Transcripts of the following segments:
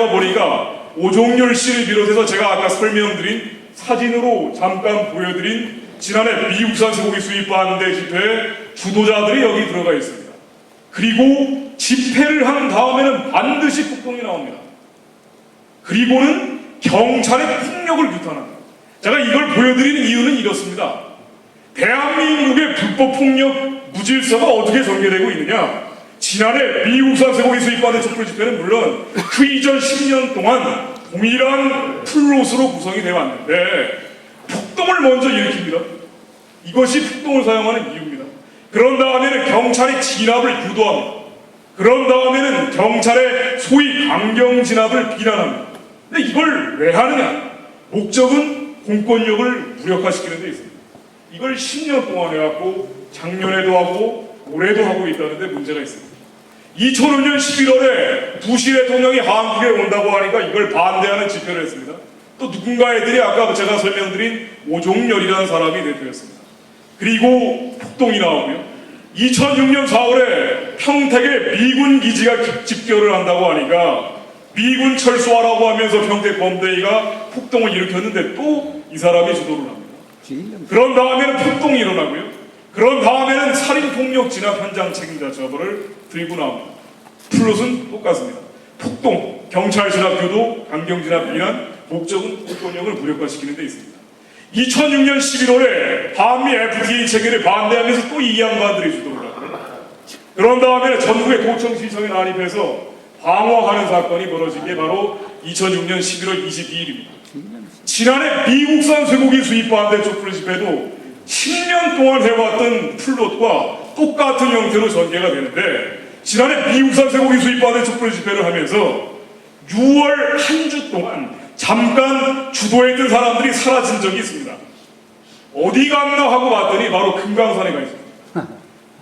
내려가 보니까 오종열 씨를 비롯해서 제가 아까 설명드린 사진으로 잠깐 보여드린 지난해 미국산 쇠고기 수입 반대 집회 주도자들이 여기 들어가 있습니다. 그리고 집회를 한 다음에는 반드시 폭동이 나옵니다. 그리고는 경찰의 폭력을 규탄합니다. 제가 이걸 보여드리는 이유는 이렇습니다. 대한민국의 불법 폭력 무질서가 어떻게 전개되고 있느냐? 지난해 미국산 쇠고기 수입반대 촛불 집회는 물론 그 이전 10년 동안 동일한 플롯으로 구성이 되어 왔는데 폭동을 먼저 일으킵니다. 이것이 폭동을 사용하는 이유입니다. 그런 다음에는 경찰의 진압을 유도합니다. 그런 다음에는 경찰의 소위 강경 진압을 비난합니다. 근데 이걸 왜 하느냐? 목적은 공권력을 무력화시키는 데 있습니다. 이걸 10년 동안 해왔고 작년에도 하고 올해도 하고 있다는데 문제가 있습니다. 2005년 11월에 부시 대통령이 한국에 온다고 하니까 이걸 반대하는 집회를 했습니다. 또 누군가 애들이 아까 제가 설명드린 오종열이라는 사람이 대표였습니다. 그리고 폭동이 나오고요. 2006년 4월에 평택에 미군 기지가 집결을 한다고 하니까 미군 철수하라고 하면서 평택 범대위가 폭동을 일으켰는데 또 이 사람이 주도를 합니다. 그런 다음에는 폭동이 일어나고요. 그런 다음에는 살인폭력 진압 현장 책임자 처벌을 들고 나옵니다. 플롯은 똑같습니다. 폭동, 경찰 진압 유도, 강경 진압 비난, 목적은 공권력을 무력화시키는 데 있습니다. 2006년 11월에 한미 FTA 체결에 반대하면서 또 이 양반들이 주도를 하고요. 그런 다음에 전국의 도청시청에 난입해서 방어하는 사건이 벌어진 게 바로 2006년 11월 22일입니다. 지난해 미국산 쇠고기 수입 반대 촛불 집회도 10년 동안 해왔던 플롯과 똑같은 형태로 전개가 되는데 지난해 미국산 쇠고기 수입 반대 촛불 집회를 하면서 6월 한 주 동안 잠깐 주도했던 사람들이 사라진 적이 있습니다. 어디 갔나 하고 봤더니 바로 금강산에 가 있습니다.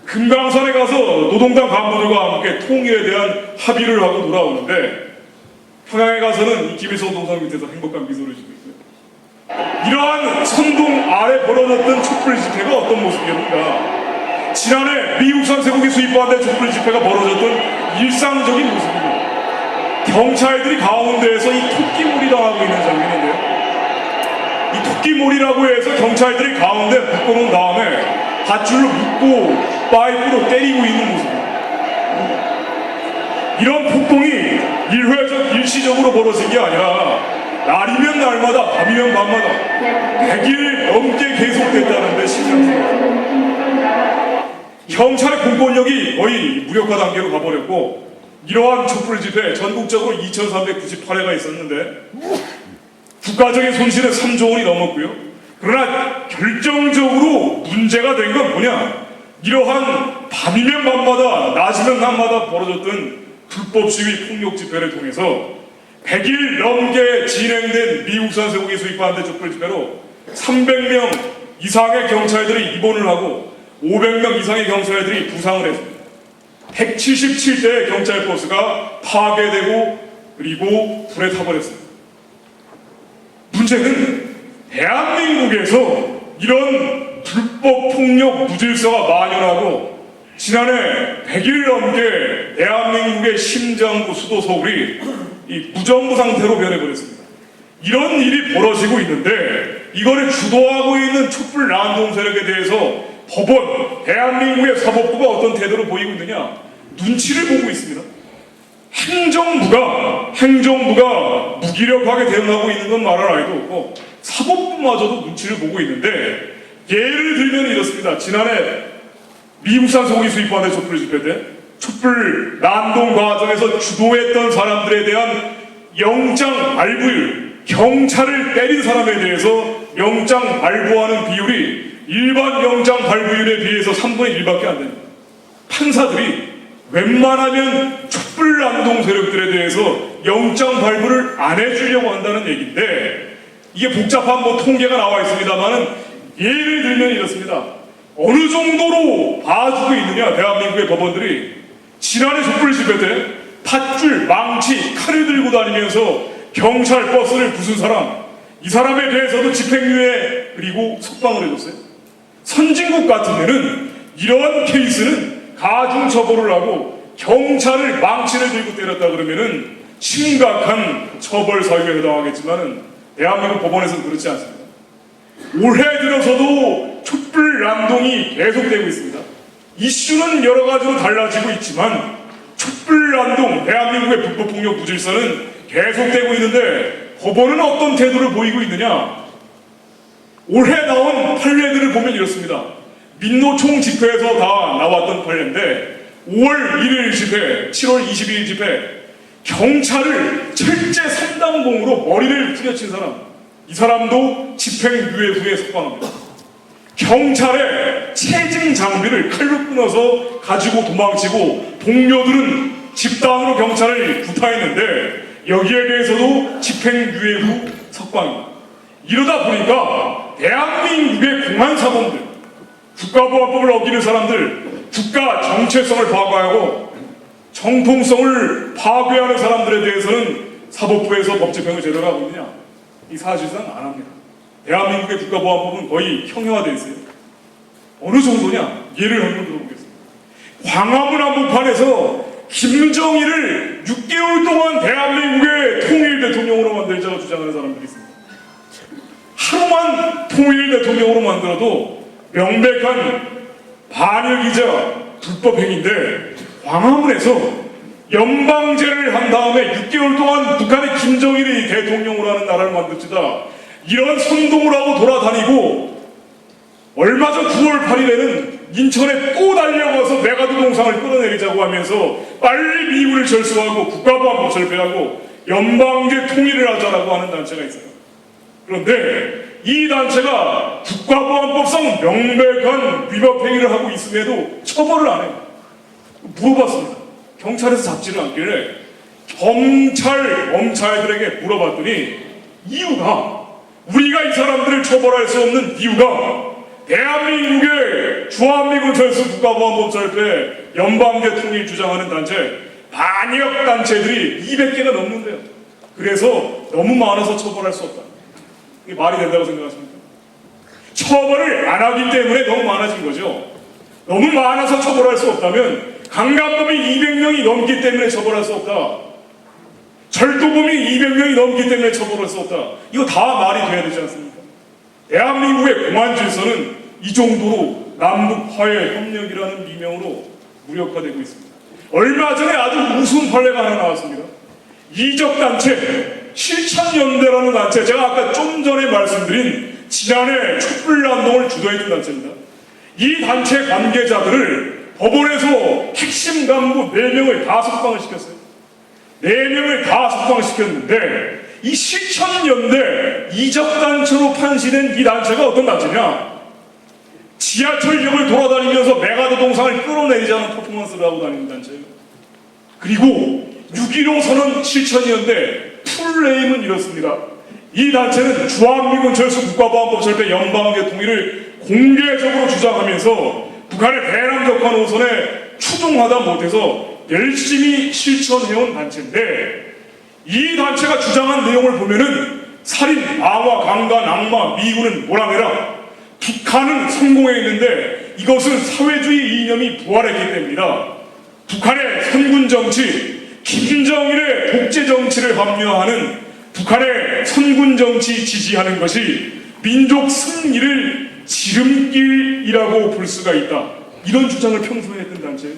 금강산에 가서 노동당 간부들과 함께 통일에 대한 합의를 하고 돌아오는데 평양에 가서는 이 김일성 동상 밑에서 행복한 미소를 짓고 있고요. 이러한 선동 아래 벌어졌던 촛불 집회가 어떤 모습이었는가? 지난해 미국산 쇠고기 수입 반대 촛불 집회가 벌어졌던 일상적인 모습입니다. 경찰들이 가운데에서 이 토끼몰이 당하고 있는 장면인데요. 이 토끼몰이라고 해서 경찰들이 가운데 묶어놓은 다음에 밧줄로 묶고 파이프로 때리고 있는 모습입니다. 이런 폭동이 일회적 일시적으로 벌어진 게 아니라 날이면 날마다 밤이면 밤마다 100일 넘게 계속됐다는데 심상스럽습니다. 경찰의 공권력이 거의 무력화 단계로 가버렸고 이러한 촛불 집회 전국적으로 2398회가 있었는데 국가적인 손실은 3조 원이 넘었고요. 그러나 결정적으로 문제가 된 건 뭐냐? 이러한 밤이면 밤마다 낮이면 낮마다 벌어졌던 불법 시위 폭력 집회를 통해서 100일 넘게 진행된 미국산 쇠고기 수입 반대 촛불 집회로 300명 이상의 경찰들이 입원을 하고 500명 이상의 경찰들이 부상을 했습니다. 177대의 경찰 버스가 파괴되고 그리고 불에 타버렸습니다. 문제는 대한민국에서 이런 불법 폭력 무질서가 만연하고 지난해 100일 넘게 대한민국의 심장부 수도 서울이 이 무정부 상태로 변해버렸습니다. 이런 일이 벌어지고 있는데 이거를 주도하고 있는 촛불 난동 세력에 대해서 법원, 대한민국의 사법부가 어떤 태도를 보이고 있느냐? 눈치를 보고 있습니다. 행정부가 무기력하게 대응하고 있는 건 말할 아이도 없고 사법부마저도 눈치를 보고 있는데 예를 들면 이렇습니다. 지난해 미국산 소고기 수입 반대 촛불 집회 때 촛불 난동 과정에서 주도했던 사람들에 대한 영장 발부율, 경찰을 때린 사람에 대해서 영장 발부하는 비율이 일반 영장 발부율에 비해서 3분의 1밖에 안 됩니다. 판사들이 웬만하면 촛불 난동 세력들에 대해서 영장 발부를 안 해주려고 한다는 얘기인데 이게 복잡한 통계가 나와 있습니다만은 예를 들면 이렇습니다. 어느 정도로 봐주고 있느냐 대한민국의 법원들이 지난해 촛불 집회 때 밧줄, 망치, 칼을 들고 다니면서 경찰 버스를 부순 사람 이 사람에 대해서도 집행유예 그리고 석방을 해줬어요. 선진국 같은 데는 이러한 케이스는 가중처벌을 하고 경찰을 망치를 들고 때렸다 그러면은 심각한 처벌 사유에 해당하겠지만은 대한민국 법원에서는 그렇지 않습니다. 올해 들어서도 촛불 난동이 계속되고 있습니다. 이슈는 여러 가지로 달라지고 있지만 촛불 난동, 대한민국의 불법폭력 무질서는 계속되고 있는데 법원은 어떤 태도를 보이고 있느냐? 올해 나온 판례들을 보면 이렇습니다. 민노총 집회에서 다 나왔던 판례인데 5월 1일 집회, 7월 22일 집회 경찰을 철제 3단봉으로 머리를 후려친 사람, 이 사람도 집행유예 후에 석방합니다. 경찰의 체증 장비를 칼로 끊어서 가지고 도망치고 동료들은 집단으로 경찰을 구타했는데 여기에 대해서도 집행유예 후 석방입니다. 이러다 보니까 대한민국의 공안사범들, 국가보안법을 어기는 사람들, 국가 정체성을 파괴하고 정통성을 파괴하는 사람들에 대해서는 사법부에서 법 집행을 제대로 하고 있느냐? 이 사실상 안 합니다. 대한민국의 국가보안법은 거의 형용화되어 있어요. 어느 정도냐? 예를 한번 들어보겠습니다. 광화문 한복판에서 김정일을 6개월 동안 대한민국의 통일 대통령으로 만들자고 주장하는 사람들이 있습니다. 하루만 통일 대통령으로 만들어도 명백한 반역이자 불법행위인데 광화문에서 연방제를 한 다음에 6개월 동안 북한의 김정일이 대통령으로 하는 나라를 만듭시다. 이런 선동을 하고 돌아다니고 얼마 전 9월 8일에는 인천에 또 달려가서 메가드 동상을 끌어내리자고 하면서 빨리 미군을 철수하고 국가보안법 철폐하고 연방제 통일을 하자라고 하는 단체가 있어요. 그런데 이 단체가 국가보안법상 명백한 위법 행위를 하고 있음에도 처벌을 안 해요. 물어봤습니다. 경찰에서 잡지를 않길래 검찰들에게 물어봤더니 이유가, 우리가 이 사람들을 처벌할 수 없는 이유가 대한민국의 주한미군 철수 국가보안법 철폐 연방제 통일 주장하는 단체, 반역 단체들이 200개가 넘는데요. 그래서 너무 많아서 처벌할 수 없다. 이게 말이 된다고 생각하십니까? 처벌을 안 하기 때문에 너무 많아진 거죠. 너무 많아서 처벌할 수 없다면 강간범이 200명이 넘기 때문에 처벌할 수 없다. 절도범이 200명이 넘기 때문에 처벌할 수 없다. 이거 다 말이 돼야 되지 않습니까? 대한민국의 공안 질서는 이 정도로 남북 화해 협력이라는 미명으로 무력화되고 있습니다. 얼마 전에 아주 우스운 판례가 하나 나왔습니다. 이적단체 실천연대라는 단체, 제가 아까 좀 전에 말씀드린 지난해 촛불난동을 주도해준 단체입니다. 이 단체 관계자들을 법원에서 핵심 간부 4명을 다 석방을 시켰어요. 4명을 다 석방을 시켰는데 이 실천연대 이적단체로 판시된 이 단체가 어떤 단체냐? 지하철역을 돌아다니면서 메가드 동상을 끌어내리자는 퍼포먼스를 하고 다니는 단체예요. 그리고 6.15 선언 실천이었는데 풀네임은 이렇습니다. 이 단체는 주한미군 철수 국가보안법 철폐 연방제 통일을 공개적으로 주장하면서 북한의 대남적화 노선에 추종하다 못해서 열심히 실천해온 단체인데 이 단체가 주장한 내용을 보면은 살인, 방화, 강간, 악마, 미군은 몰아내라. 북한은 성공했는데 이것은 사회주의 이념이 부활했기 때문이다. 북한의 선군 정치, 김정일의 독재 정치를 합리화하는 북한의 선군 정치 지지하는 것이 민족 승리를 지름길이라고 볼 수가 있다. 이런 주장을 평소에 했던 단체예요.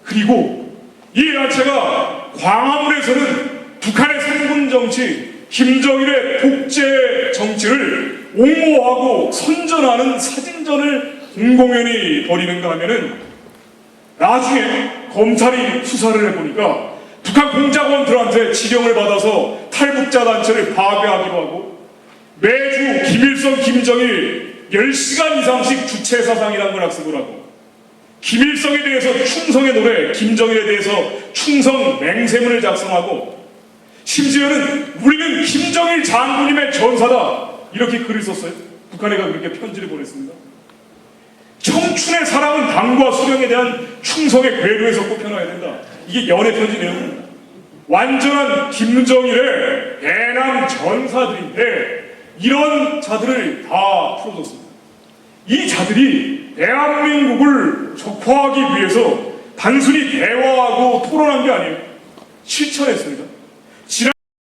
그리고 이 단체가 광화문에서는 북한의 선군 정치, 김정일의 독재 정치를 옹호하고 선전하는 사진전을 공공연히 벌이는가 하면은 나중에 검찰이 수사를 해보니까 북한 공작원들한테 지령을 받아서 탈북자 단체를 파괴하기도 하고 매주 김일성, 김정일 10시간 이상씩 주체 사상이라는 걸 학습을 하고 김일성에 대해서 충성의 노래, 김정일에 대해서 충성 맹세문을 작성하고 심지어는 우리는 김정일 장군님의 전사다 이렇게 글을 썼어요. 북한에가 그렇게 편지를 보냈습니다. 청춘의 사랑은 당과 수령에 대한 충성의 궤도에서 꼽혀놔야 된다. 이게 연애 편지 내용입니다. 완전한 김정일의 대남 전사들인데 이런 자들을 다 풀어줬습니다. 이 자들이 대한민국을 적화하기 위해서 단순히 대화하고 토론한 게 아니에요. 실천했습니다.